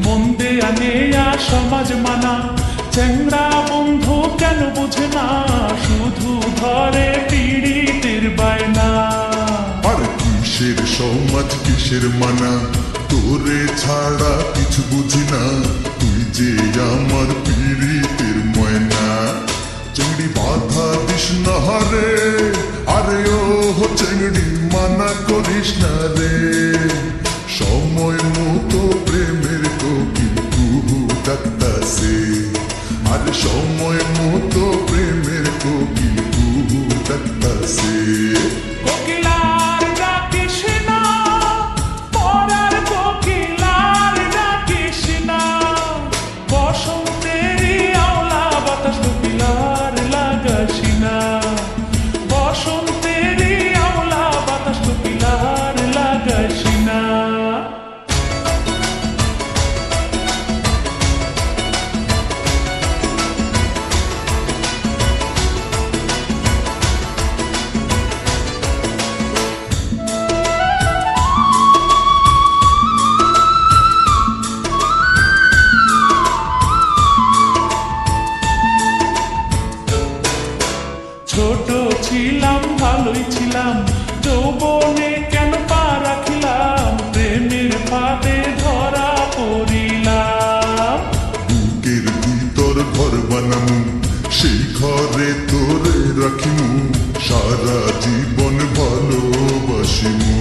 মন দেয়া নেয়া সমাজ মানা, চ্যাংড়া বন্ধু কেন বুঝে না, শুধু ধরে পীড়িতের বায়না। আর কিসের সমাজ কিসের মানা, তোরে ছাড়া কিছু বুঝি না, তুই যে আমার পীড়িতের ময়না। চেংড়ি বাধা দিস না রে, আরে ও চেংড়ি মানা করিস না রে, সময় মতো প্রেমের কোকিল কুহু ডাকতাছে, আর সময় মতো প্রেমের কোকিল কুহু ডাকতাছে। কোকিলার ডাকিস না, পরার কোকিলার ডাকিস না, বসন্তেরই আওলা বাতাস কোকিলার লাগাস না, বসন্তেরই আওলা বাতাস কোকিলার লাগাস না। ছোট ছিলাম ভালোই ছিলাম, যৌবনে কেন পা রাখিলাম, প্রেমের ফাঁদে ধরা পড়িলাম। বুকের ভিতর ঘর বানামু, সেই ঘরে তোরে রাখিমু, সারা জীবন ভালোবাসিমু।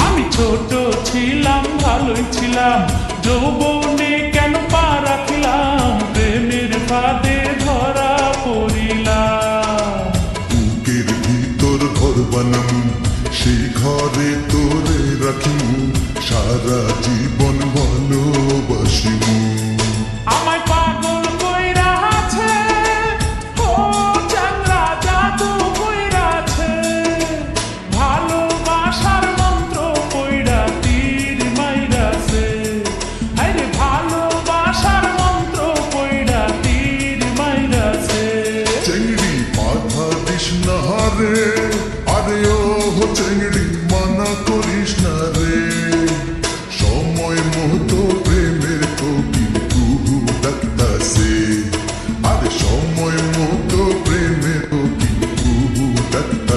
আমি ছোট ছিলাম ভালোই ছিলাম, যৌবনে কেন পা রাখলাম, প্রেমের ফাঁদে ধরা পড়িলাম। বুকের ভিতর ঘর বানামু, সেই ঘরে তোরে রাখিমু, সারা জীবন ভালোবাসিমু। আমায় পাগল কইরা আছে, ও চ্যাংড়া জাদু কইরা আছে, ভালোবাসার মন্ত্র কইরা তীর মাইরাছে, আরে ভালোবাসার মন্ত্র কইরা তীর মাইরাছে। চেংড়ি বাধা দিস না রে, আরে ও চেংড়ি মানা করিস না রে, সময় মতো প্রেমের কোকিল কুহু ডাকতাছে, আরে সময় মতো প্রেমের কোকিল কুহু ডাকতাছে।